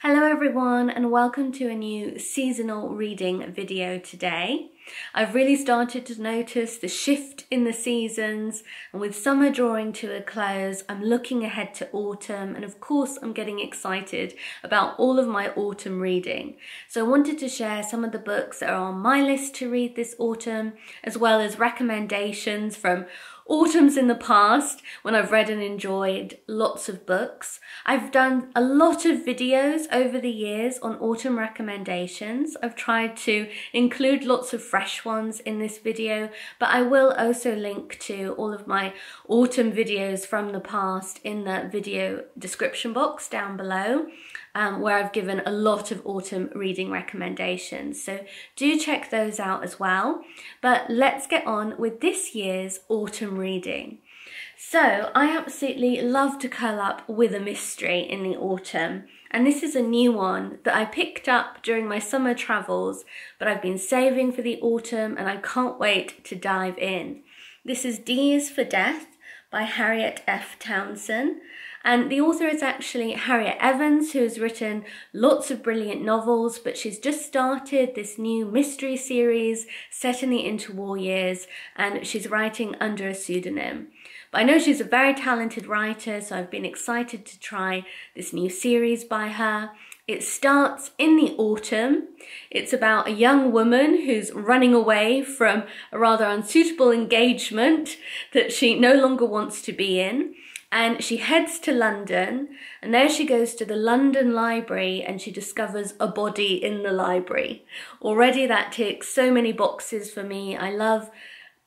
Hello everyone and welcome to a new seasonal reading video today. I've really started to notice the shift in the seasons, and with summer drawing to a close, I'm looking ahead to autumn, and of course I'm getting excited about all of my autumn reading. So I wanted to share some of the books that are on my list to read this autumn, as well as recommendations from autumns in the past when I've read and enjoyed lots of books. I've done a lot of videos over the years on autumn recommendations. I've tried to include lots of fresh ones in this video, but I will also link to all of my autumn videos from the past in the video description box down below, where I've given a lot of autumn reading recommendations. So do check those out as well. But let's get on with this year's autumn reading. So I absolutely love to curl up with a mystery in the autumn, and this is a new one that I picked up during my summer travels, but I've been saving for the autumn and I can't wait to dive in. This is D is for Death by Harriet F. Townsend. And the author is actually Harriet Evans, who has written lots of brilliant novels, but she's just started this new mystery series set in the interwar years, and she's writing under a pseudonym. But I know she's a very talented writer, so I've been excited to try this new series by her. It starts in the autumn. It's about a young woman who's running away from a rather unsuitable engagement that she no longer wants to be in. And she heads to London, and there she goes to the London Library and she discovers a body in the library. Already that ticks so many boxes for me. I love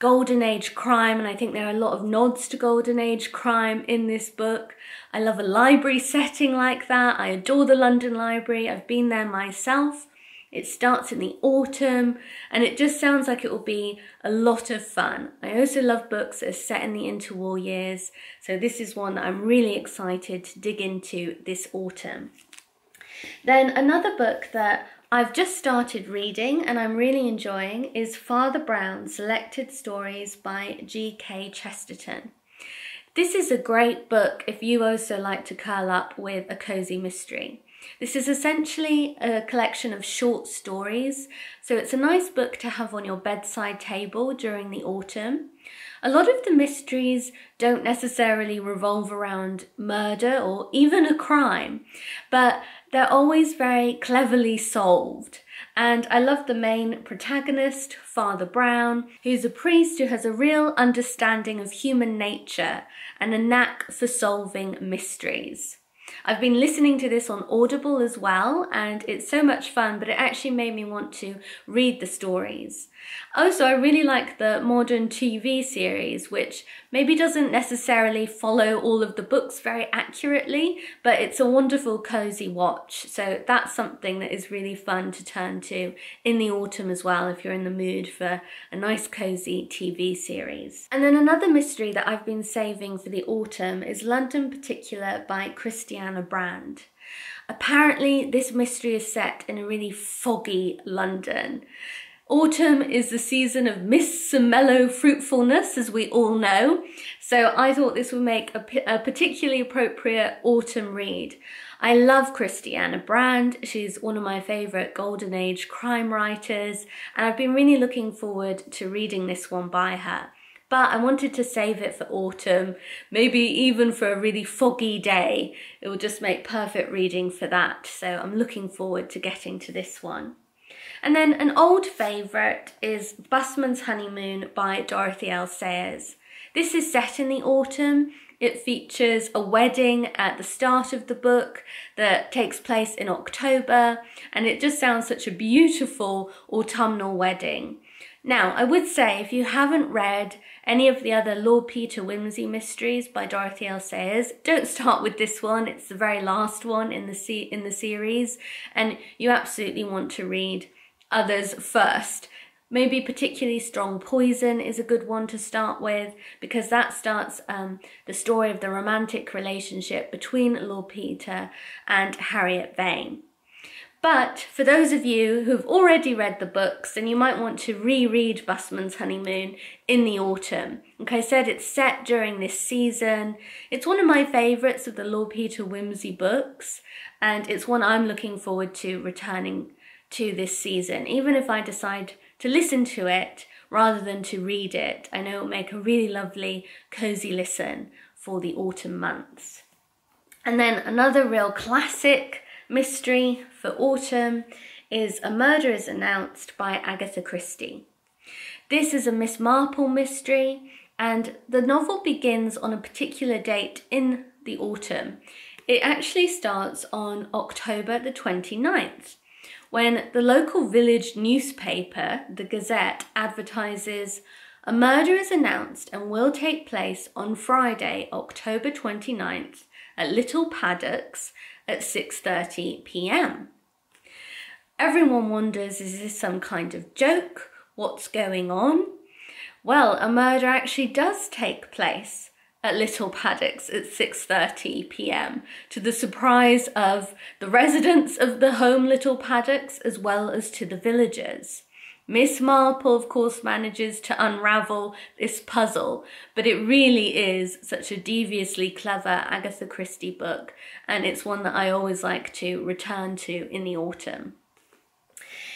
Golden Age crime, and I think there are a lot of nods to Golden Age crime in this book. I love a library setting like that. I adore the London Library. I've been there myself. It starts in the autumn and it just sounds like it will be a lot of fun. I also love books that are set in the interwar years, so this is one that I'm really excited to dig into this autumn. Then another book that I've just started reading and I'm really enjoying is Father Brown's Selected Stories by G.K. Chesterton. This is a great book if you also like to curl up with a cozy mystery. This is essentially a collection of short stories, so it's a nice book to have on your bedside table during the autumn. A lot of the mysteries don't necessarily revolve around murder or even a crime, but they're always very cleverly solved. And I love the main protagonist, Father Brown, who's a priest who has a real understanding of human nature and a knack for solving mysteries. I've been listening to this on Audible as well, and it's so much fun, but it actually made me want to read the stories. Also, I really like the modern TV series, which maybe doesn't necessarily follow all of the books very accurately, but it's a wonderful cozy watch. So that's something that is really fun to turn to in the autumn as well, if you're in the mood for a nice cozy TV series. And then another mystery that I've been saving for the autumn is London Particular by Christiana Brand. Apparently this mystery is set in a really foggy London. Autumn is the season of mists and mellow fruitfulness, as we all know, so I thought this would make a particularly appropriate autumn read. I love Christiana Brand. She's one of my favourite Golden Age crime writers, and I've been really looking forward to reading this one by her. But I wanted to save it for autumn, maybe even for a really foggy day. It will just make perfect reading for that, so I'm looking forward to getting to this one. And then an old favourite is Busman's Honeymoon by Dorothy L. Sayers. This is set in the autumn. It features a wedding at the start of the book that takes place in October, and it just sounds such a beautiful autumnal wedding. Now, I would say if you haven't read any of the other Lord Peter Wimsey mysteries by Dorothy L. Sayers, don't start with this one. It's the very last one in the series, and you absolutely want to read others first. Maybe particularly Strong Poison is a good one to start with, because that starts the story of the romantic relationship between Lord Peter and Harriet Vane. But for those of you who've already read the books, then you might want to reread Busman's Honeymoon in the autumn. Like I said, it's set during this season. It's one of my favourites of the Lord Peter Wimsey books, and it's one I'm looking forward to returning to this season. Even if I decide to listen to it rather than to read it, I know it'll make a really lovely, cosy listen for the autumn months. And then another real classic mystery for autumn is A Murder is Announced by Agatha Christie. This is a Miss Marple mystery, and the novel begins on a particular date in the autumn. It actually starts on October the 29th, when the local village newspaper, the Gazette, advertises a murder is announced and will take place on Friday, October 29th at Little Paddocks at 6:30 p.m. Everyone wonders, is this some kind of joke? What's going on? Well, a murder actually does take place at Little Paddocks at 6:30 p.m. to the surprise of the residents of the home Little Paddocks as well as to the villagers. Miss Marple, of course, manages to unravel this puzzle, but it really is such a deviously clever Agatha Christie book, and it's one that I always like to return to in the autumn.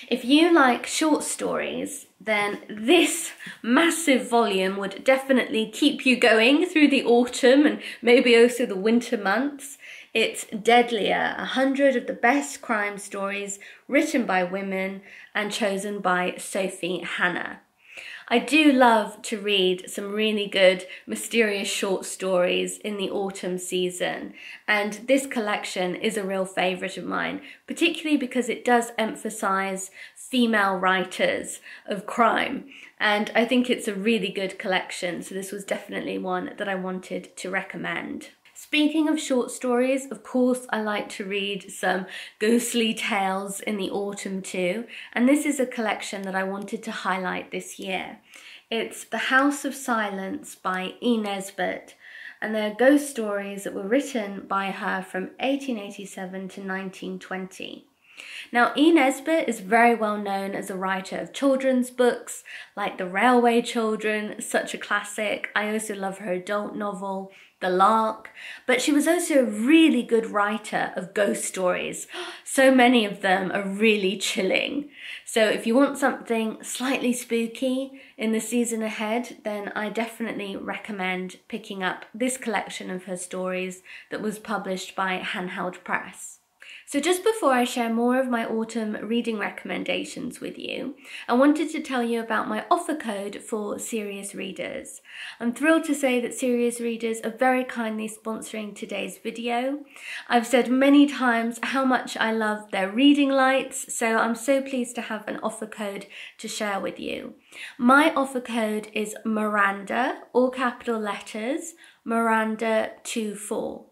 If you like short stories, then this massive volume would definitely keep you going through the autumn and maybe also the winter months. It's Deadlier, 100 of the best crime stories written by women and chosen by Sophie Hannah. I do love to read some really good mysterious short stories in the autumn season, and this collection is a real favourite of mine, particularly because it does emphasise female writers of crime, and I think it's a really good collection, so this was definitely one that I wanted to recommend. Speaking of short stories, of course I like to read some ghostly tales in the autumn too, and this is a collection that I wanted to highlight this year. It's The House of Silence by E. Nesbit, and they're ghost stories that were written by her from 1887 to 1920. Now, E. Nesbit is very well known as a writer of children's books like The Railway Children, such a classic. I also love her adult novel, The Lark, but she was also a really good writer of ghost stories. So many of them are really chilling. So if you want something slightly spooky in the season ahead, then I definitely recommend picking up this collection of her stories that was published by Handheld Press. So just before I share more of my autumn reading recommendations with you, I wanted to tell you about my offer code for serious readers. I'm thrilled to say that serious readers are very kindly sponsoring today's video. I've said many times how much I love their reading lights, so I'm so pleased to have an offer code to share with you. My offer code is Miranda, all capital letters, Miranda24.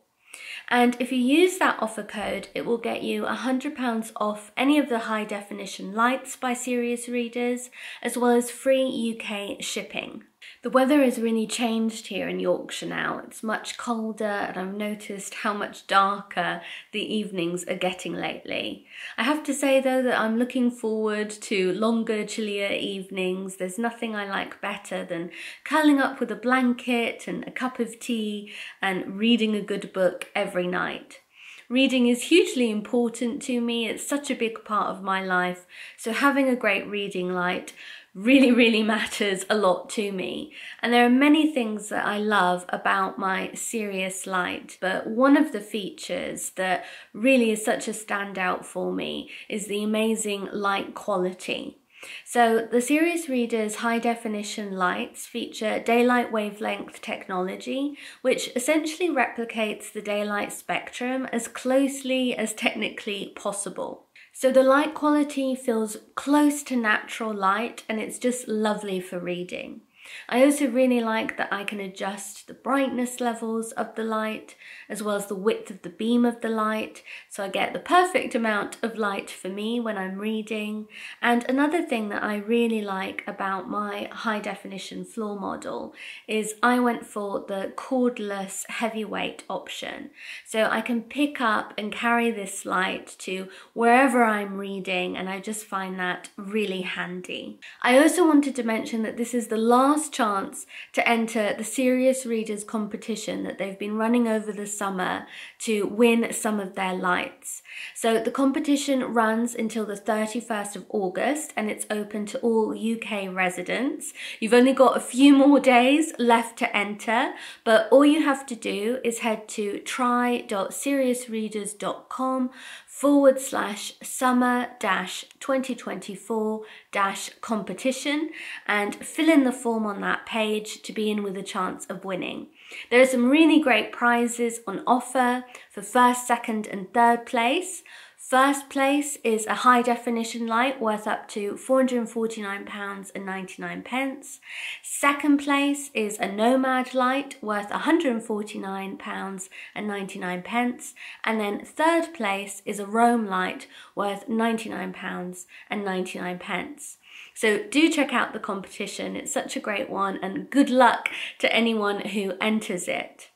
And if you use that offer code, it will get you £100 off any of the high definition lights by serious readers, as well as free UK shipping. The weather has really changed here in Yorkshire now. It's much colder, and I've noticed how much darker the evenings are getting lately. I have to say though that I'm looking forward to longer, chillier evenings. There's nothing I like better than curling up with a blanket and a cup of tea and reading a good book every night. Reading is hugely important to me. It's such a big part of my life, so having a great reading light really matters a lot to me. And there are many things that I love about my serious light, but one of the features that really is such a standout for me is the amazing light quality. So the Serious Reader's high definition lights feature daylight wavelength technology, which essentially replicates the daylight spectrum as closely as technically possible. So the light quality feels close to natural light, and it's just lovely for reading. I also really like that I can adjust the brightness levels of the light as well as the width of the beam of the light, so I get the perfect amount of light for me when I'm reading. And another thing that I really like about my high definition floor model is I went for the cordless heavyweight option, so I can pick up and carry this light to wherever I'm reading, and I just find that really handy. I also wanted to mention that this is the last chance to enter the Serious Readers competition that they've been running over the summer to win some of their lights. So the competition runs until the 31st of August and it's open to all UK residents. You've only got a few more days left to enter, but all you have to do is head to try.seriousreaders.com/summer-2024-competition and fill in the form on that page to be in with a chance of winning. There are some really great prizes on offer for first, second and third place. First place is a high definition light worth up to £449.99. Second place is a Nomad light worth £149.99. And then third place is a Roam light worth £99.99. So do check out the competition, it's such a great one, and good luck to anyone who enters it.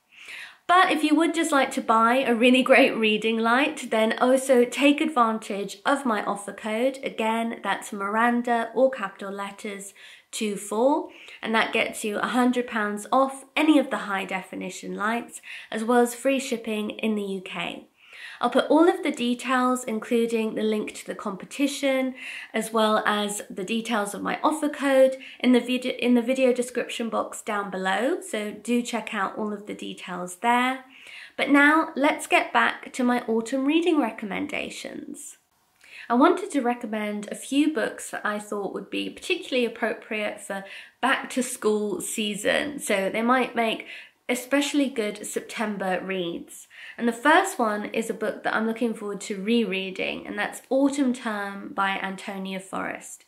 But if you would just like to buy a really great reading light, then also take advantage of my offer code. Again, that's Miranda, all capital letters, 24, and that gets you £100 off any of the high definition lights, as well as free shipping in the UK. I'll put all of the details, including the link to the competition, as well as the details of my offer code in the video description box down below, so do check out all of the details there. But now let's get back to my autumn reading recommendations. I wanted to recommend a few books that I thought would be particularly appropriate for back to school season, so they might make especially good September reads. And the first one is a book that I'm looking forward to rereading, and that's Autumn Term by Antonia Forrest.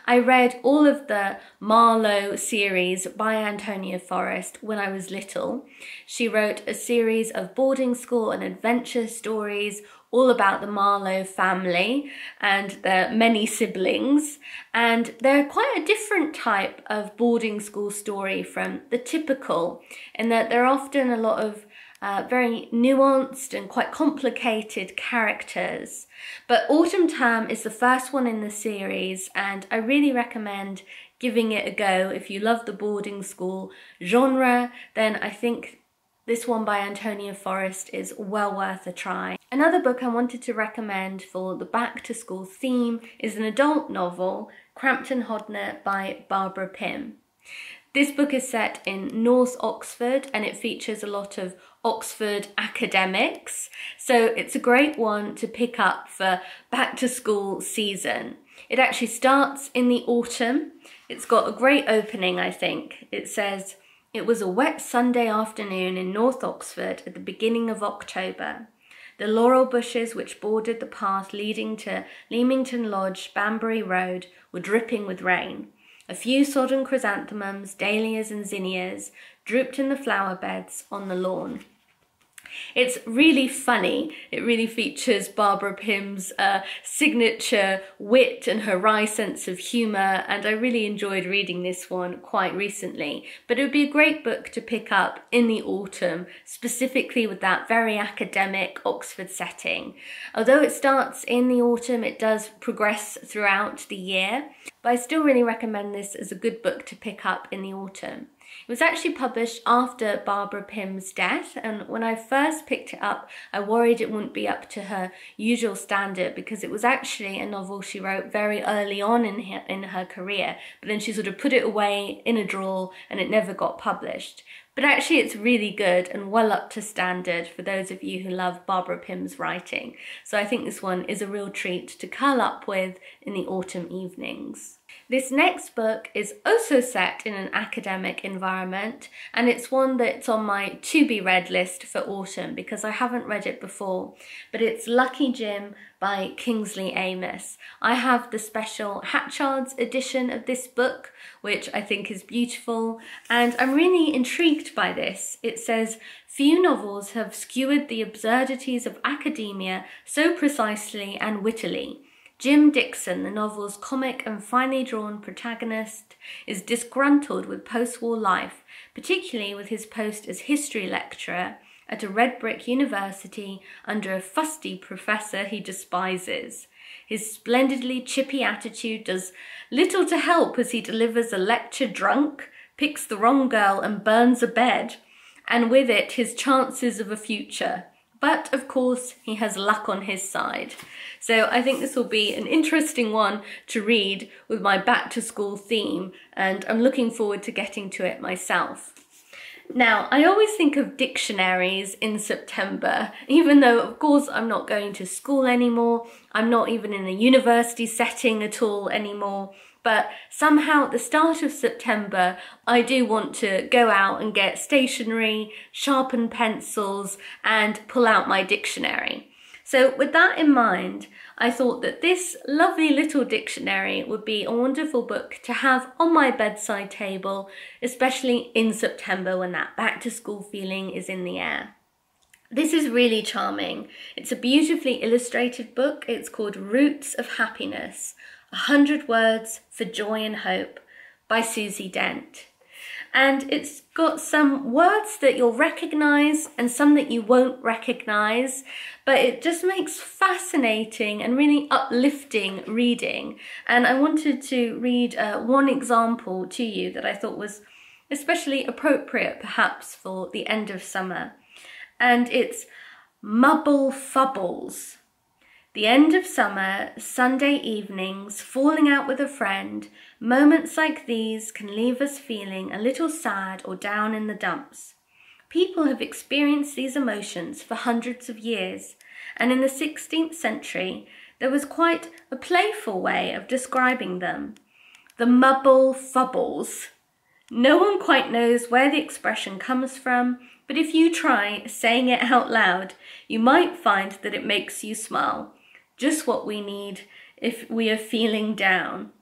I read all of the Marlowe series by Antonia Forrest when I was little. She wrote a series of boarding school and adventure stories all about the Marlowe family and their many siblings, and they're quite a different type of boarding school story from the typical, in that they're often a lot of very nuanced and quite complicated characters. But Autumn Term is the first one in the series, and I really recommend giving it a go. If you love the boarding school genre, then I think this one by Antonia Forrest is well worth a try. Another book I wanted to recommend for the back to school theme is an adult novel, Crampton Hodner by Barbara Pym. This book is set in North Oxford and it features a lot of Oxford academics, so it's a great one to pick up for back to school season. It actually starts in the autumn. It's got a great opening, I think. It says, "It was a wet Sunday afternoon in North Oxford at the beginning of October. The laurel bushes which bordered the path leading to Leamington Lodge, Banbury Road, were dripping with rain. A few sodden chrysanthemums, dahlias and zinnias drooped in the flower beds on the lawn." It's really funny. It really features Barbara Pym's signature wit and her wry sense of humour, and I really enjoyed reading this one quite recently. But it would be a great book to pick up in the autumn, specifically with that very academic Oxford setting. Although it starts in the autumn, it does progress throughout the year, but I still really recommend this as a good book to pick up in the autumn. It was actually published after Barbara Pym's death, and when I first picked it up, I worried it wouldn't be up to her usual standard, because it was actually a novel she wrote very early on in her career, but then she sort of put it away in a drawer and it never got published. But actually it's really good and well up to standard for those of you who love Barbara Pym's writing. So I think this one is a real treat to curl up with in the autumn evenings. This next book is also set in an academic environment, and it's one that's on my to-be-read list for autumn because I haven't read it before, but it's Lucky Jim by Kingsley Amis. I have the special Hatchard's edition of this book, which I think is beautiful, and I'm really intrigued by this. It says, "Few novels have skewered the absurdities of academia so precisely and wittily. Jim Dixon, the novel's comic and finely drawn protagonist, is disgruntled with post-war life, particularly with his post as history lecturer at a red brick university under a fusty professor he despises. His splendidly chippy attitude does little to help as he delivers a lecture drunk, picks the wrong girl and burns a bed, and with it his chances of a future. But, of course, he has luck on his side." So I think this will be an interesting one to read with my back-to-school theme, and I'm looking forward to getting to it myself. Now, I always think of dictionaries in September, even though, of course, I'm not going to school anymore. I'm not even in a university setting at all anymore. But somehow at the start of September, I do want to go out and get stationery, sharpen pencils, and pull out my dictionary. So with that in mind, I thought that this lovely little dictionary would be a wonderful book to have on my bedside table, especially in September when that back to school feeling is in the air. This is really charming. It's a beautifully illustrated book. It's called Roots of Happiness, 100 Words for Joy and Hope by Susie Dent. And it's got some words that you'll recognise and some that you won't recognise, but it just makes fascinating and really uplifting reading. And I wanted to read one example to you that I thought was especially appropriate perhaps for the end of summer. And it's Mubble Fubbles. The end of summer, Sunday evenings, falling out with a friend, moments like these can leave us feeling a little sad or down in the dumps. People have experienced these emotions for hundreds of years, and in the 16th century, there was quite a playful way of describing them. The Mubble Fubbles. No one quite knows where the expression comes from, but if you try saying it out loud, you might find that it makes you smile. Just what we need if we are feeling down.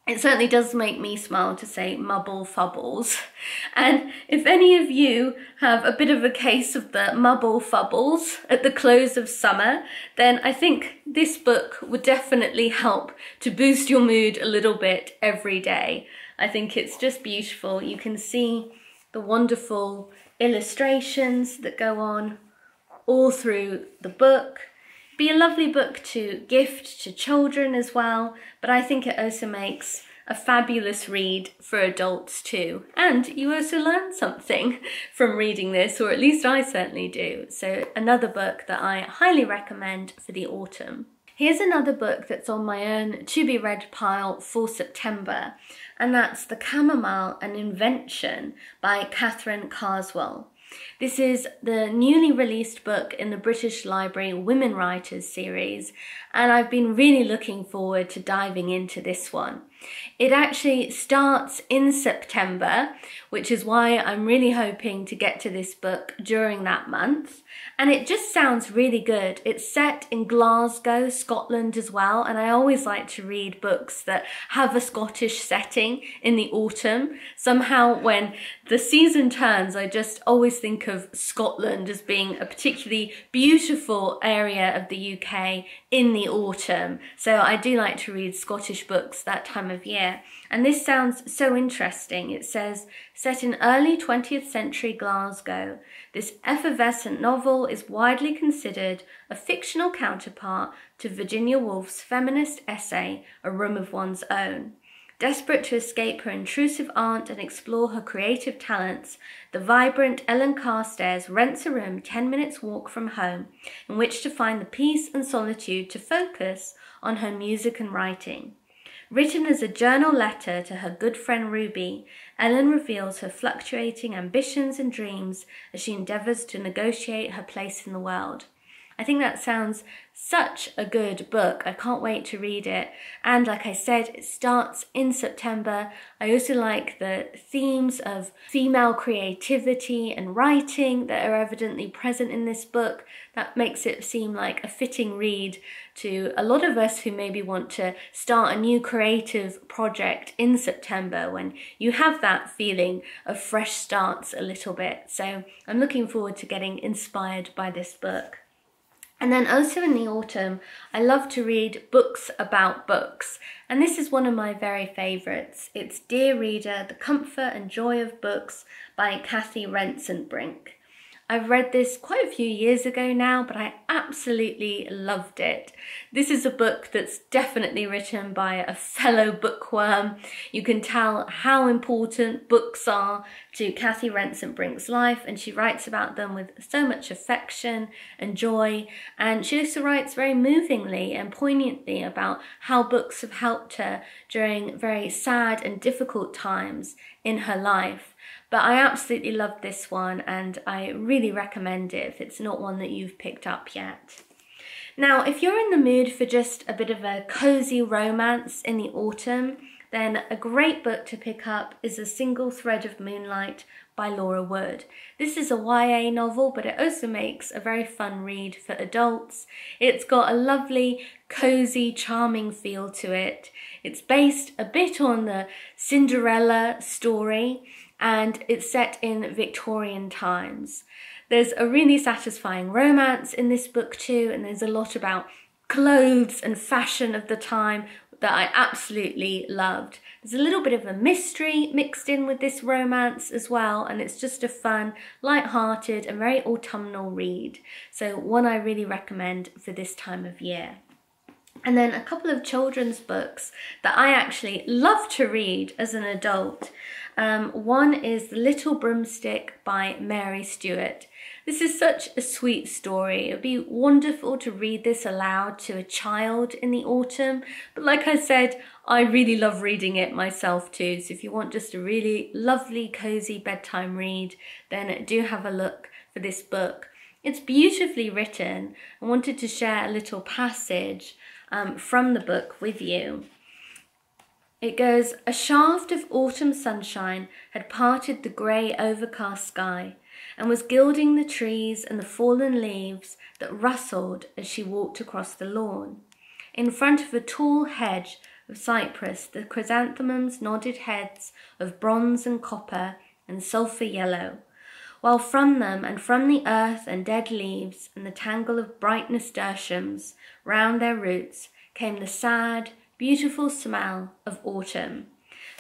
It certainly does make me smile to say Mubble Fubbles. And if any of you have a bit of a case of the Mubble Fubbles at the close of summer, then I think this book would definitely help to boost your mood a little bit every day. I think it's just beautiful. You can see the wonderful illustrations that go on all through the book. Be a lovely book to gift to children as well, but I think it also makes a fabulous read for adults too. And you also learn something from reading this, or at least I certainly do. So another book that I highly recommend for the autumn. Here's another book that's on my own to-be-read pile for September, and that's The Camomile, an Invention by Catherine Carswell. This is the newly released book in the British Library Women Writers series, and I've been really looking forward to diving into this one. It actually starts in September, which is why I'm really hoping to get to this book during that month. And it just sounds really good. It's set in Glasgow, Scotland as well, and I always like to read books that have a Scottish setting in the autumn. Somehow when the season turns, I just always think of Scotland as being a particularly beautiful area of the UK in the autumn. So I do like to read Scottish books that time of year. And this sounds so interesting. It says, set in early 20th century Glasgow, this effervescent novel is widely considered a fictional counterpart to Virginia Woolf's feminist essay, A Room of One's Own. Desperate to escape her intrusive aunt and explore her creative talents, the vibrant Ellen Carstairs rents a room 10 minutes walk from home in which to find the peace and solitude to focus on her music and writing. Written as a journal letter to her good friend Ruby, Ellen reveals her fluctuating ambitions and dreams as she endeavours to negotiate her place in the world. I think that sounds such a good book. I can't wait to read it. And like I said, it starts in September. I also like the themes of female creativity and writing that are evidently present in this book. That makes it seem like a fitting read to a lot of us who maybe want to start a new creative project in September, when you have that feeling of fresh starts a little bit. So I'm looking forward to getting inspired by this book. And then also in the autumn, I love to read books about books. And this is one of my very favourites. It's Dear Reader, The Comfort and Joy of Books by Kathy Rensenbrink. I've read this quite a few years ago now, but I absolutely loved it. This is a book that's definitely written by a fellow bookworm. You can tell how important books are to Kathy Rensenbrink's life, and she writes about them with so much affection and joy. And she also writes very movingly and poignantly about how books have helped her during very sad and difficult times in her life. But I absolutely loved this one, and I really recommend it if it's not one that you've picked up yet. Now, if you're in the mood for just a bit of a cozy romance in the autumn, then a great book to pick up is A Single Thread of Moonlight by Laura Wood. This is a YA novel, but it also makes a very fun read for adults. It's got a lovely, cozy, charming feel to it. It's based a bit on the Cinderella story, and it's set in Victorian times. There's a really satisfying romance in this book too, and there's a lot about clothes and fashion of the time that I absolutely loved. There's a little bit of a mystery mixed in with this romance as well, and it's just a fun, light-hearted and very autumnal read. So one I really recommend for this time of year. And then a couple of children's books that I actually love to read as an adult. One is The Little Broomstick by Mary Stewart. This is such a sweet story. It would be wonderful to read this aloud to a child in the autumn. But like I said, I really love reading it myself too. So if you want just a really lovely, cozy bedtime read, then do have a look for this book. It's beautifully written. I wanted to share a little passage from the book with you. It goes, "A shaft of autumn sunshine had parted the grey overcast sky and was gilding the trees and the fallen leaves that rustled as she walked across the lawn. In front of a tall hedge of cypress, the chrysanthemums nodded heads of bronze and copper and sulphur yellow, while from them and from the earth and dead leaves and the tangle of bright nasturtiums round their roots came the sad, beautiful smell of autumn."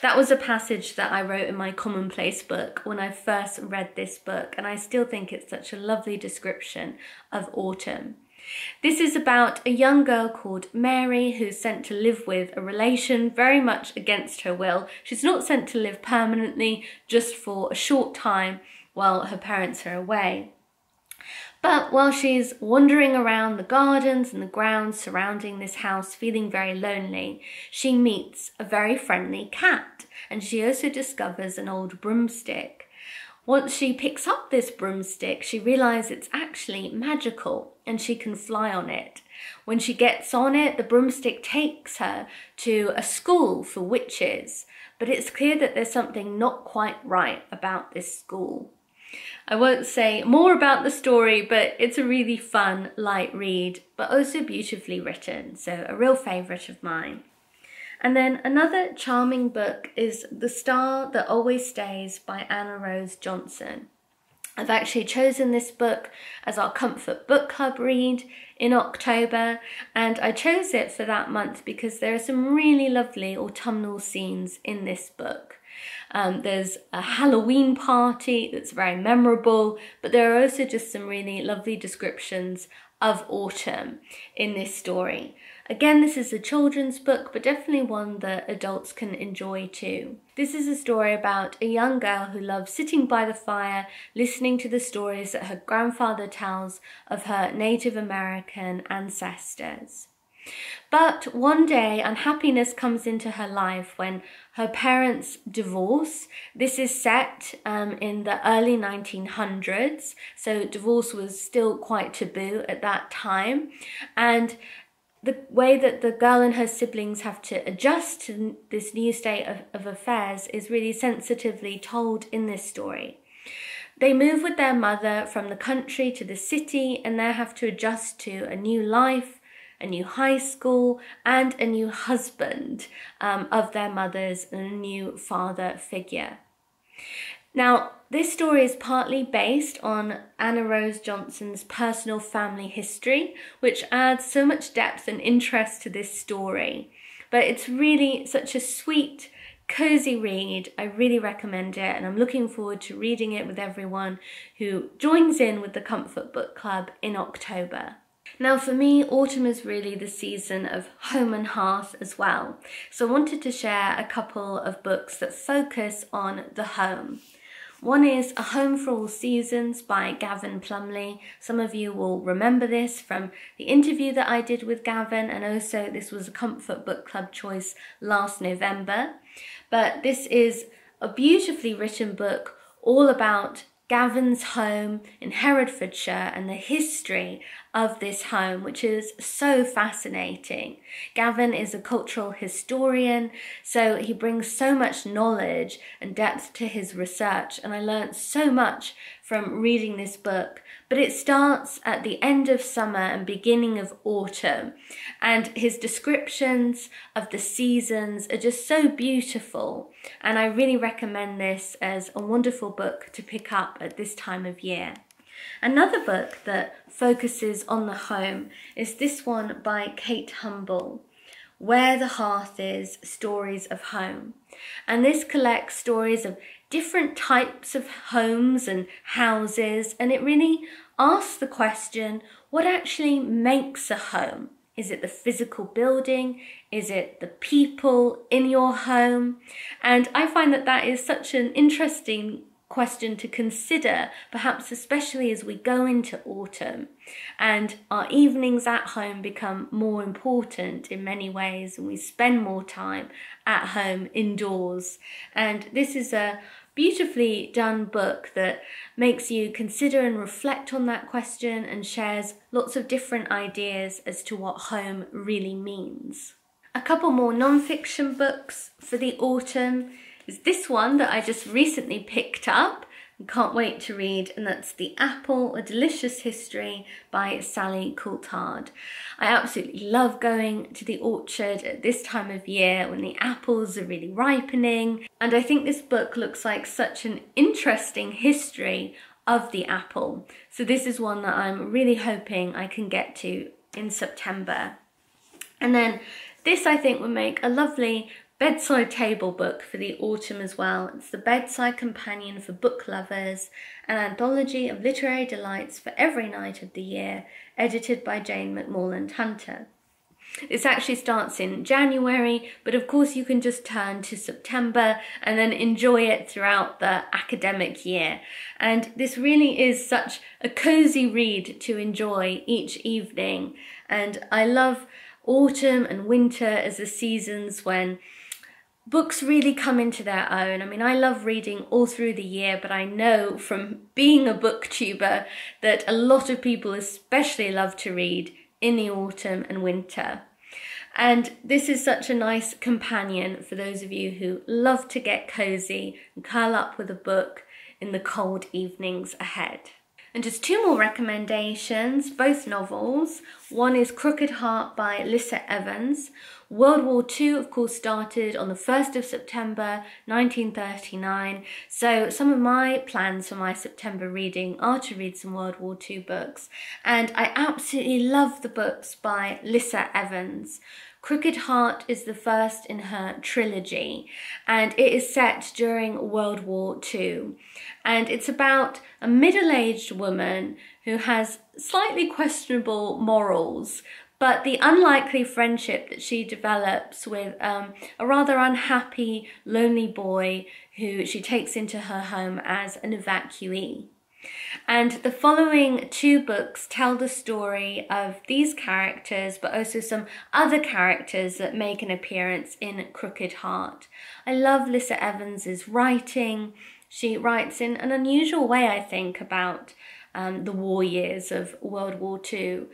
That was a passage that I wrote in my commonplace book when I first read this book, and I still think it's such a lovely description of autumn. This is about a young girl called Mary who's sent to live with a relation very much against her will. She's not sent to live permanently, just for a short time while her parents are away. But while she's wandering around the gardens and the grounds surrounding this house, feeling very lonely, she meets a very friendly cat, and she also discovers an old broomstick. Once she picks up this broomstick, she realizes it's actually magical and she can fly on it. When she gets on it, the broomstick takes her to a school for witches, but it's clear that there's something not quite right about this school. I won't say more about the story, but it's a really fun, light read, but also beautifully written, so a real favourite of mine. And then another charming book is The Star That Always Stays by Anna Rose Johnson. I've actually chosen this book as our Comfort Book Club read in October, and I chose it for that month because there are some really lovely autumnal scenes in this book. There's a Halloween party that's very memorable, but there are also just some really lovely descriptions of autumn in this story. Again, this is a children's book, but definitely one that adults can enjoy too. This is a story about a young girl who loves sitting by the fire, listening to the stories that her grandfather tells of her Native American ancestors. But one day unhappiness comes into her life when her parents divorce. This is set in the early 1900s, so divorce was still quite taboo at that time. And the way that the girl and her siblings have to adjust to this new state of affairs is really sensitively told in this story. They move with their mother from the country to the city, and they have to adjust to a new life, a new high school, and a new husband of their mother's, and a new father figure. Now, this story is partly based on Anna Rose Johnson's personal family history, which adds so much depth and interest to this story. But it's really such a sweet, cozy read. I really recommend it, and I'm looking forward to reading it with everyone who joins in with the Comfort Book Club in October. Now for me, autumn is really the season of home and hearth as well. So I wanted to share a couple of books that focus on the home. One is A Home for All Seasons by Gavin Plumley. Some of you will remember this from the interview that I did with Gavin, and also this was a Comfort Book Club choice last November. But this is a beautifully written book all about Gavin's home in Herefordshire and the history of this home, which is so fascinating. Gavin is a cultural historian, so he brings so much knowledge and depth to his research, and I learned so much from reading this book. But it starts at the end of summer and beginning of autumn, and his descriptions of the seasons are just so beautiful, and I really recommend this as a wonderful book to pick up at this time of year. Another book that focuses on the home is this one by Kate Humble, Where the Hearth Is, Stories of Home. And this collects stories of different types of homes and houses, and it really asks the question, what actually makes a home? Is it the physical building? Is it the people in your home? And I find that that is such an interesting question to consider, perhaps especially as we go into autumn and our evenings at home become more important in many ways, and we spend more time at home indoors. And this is a beautifully done book that makes you consider and reflect on that question and shares lots of different ideas as to what home really means. A couple more non-fiction books for the autumn is this one that I just recently picked up and can't wait to read, and that's The Apple, A Delicious History by Sally Coulthard. I absolutely love going to the orchard at this time of year when the apples are really ripening, and I think this book looks like such an interesting history of the apple. So this is one that I'm really hoping I can get to in September. And then this I think would make a lovely bedside table book for the autumn as well. It's the Bedside Companion for Book Lovers, an anthology of literary delights for every night of the year, edited by Jane McMorland Hunter. This actually starts in January, but of course you can just turn to September and then enjoy it throughout the academic year. And this really is such a cozy read to enjoy each evening. And I love autumn and winter as the seasons when books really come into their own. I mean, I love reading all through the year, but I know from being a booktuber that a lot of people especially love to read in the autumn and winter. And this is such a nice companion for those of you who love to get cozy and curl up with a book in the cold evenings ahead. And just two more recommendations, both novels. One is Crooked Heart by Lyssa Evans. World War II, of course, started on the 1st of September 1939. So some of my plans for my September reading are to read some World War II books. And I absolutely love the books by Lyssa Evans. Crooked Heart is the first in her trilogy, and it is set during World War II. And it's about a middle-aged woman who has slightly questionable morals, but the unlikely friendship that she develops with a rather unhappy, lonely boy who she takes into her home as an evacuee. And the following two books tell the story of these characters, but also some other characters that make an appearance in Crooked Heart. I love Lissa Evans's writing. She writes in an unusual way, I think, about the war years of World War II.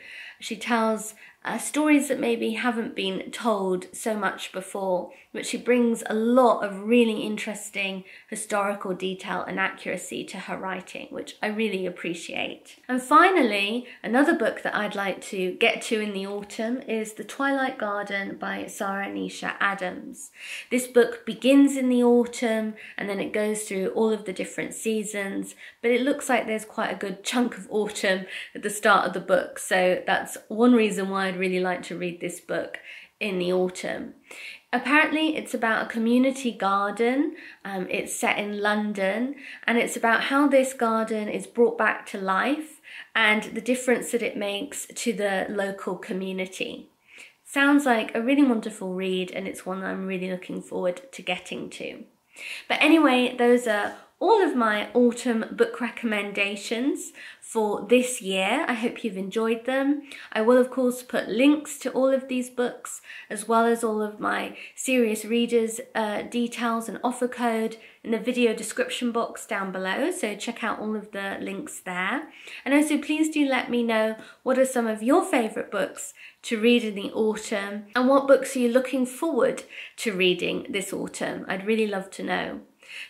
She tells stories that maybe haven't been told so much before, but she brings a lot of really interesting historical detail and accuracy to her writing, which I really appreciate. And finally, another book that I'd like to get to in the autumn is The Twilight Garden by Sarah Anisha Adams. This book begins in the autumn and then it goes through all of the different seasons, but it looks like there's quite a good chunk of autumn at the start of the book, so that's one reason why I'd really like to read this book in the autumn. Apparently it's about a community garden, it's set in London, and it's about how this garden is brought back to life and the difference that it makes to the local community. Sounds like a really wonderful read, and it's one I'm really looking forward to getting to. But anyway, those are all of my autumn book recommendations for this year. I hope you've enjoyed them. I will of course put links to all of these books as well as all of my serious readers details and offer code in the video description box down below, so check out all of the links there. And also please do let me know what are some of your favourite books to read in the autumn and what books are you looking forward to reading this autumn. I'd really love to know.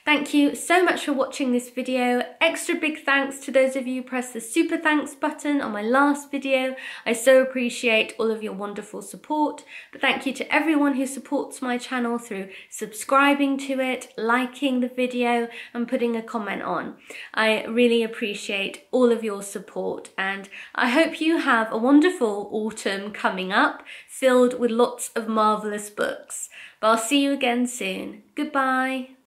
Thank you so much for watching this video. Extra big thanks to those of you who pressed the super thanks button on my last video. I so appreciate all of your wonderful support. But thank you to everyone who supports my channel through subscribing to it, liking the video and putting a comment on. I really appreciate all of your support, and I hope you have a wonderful autumn coming up filled with lots of marvellous books. But I'll see you again soon. Goodbye.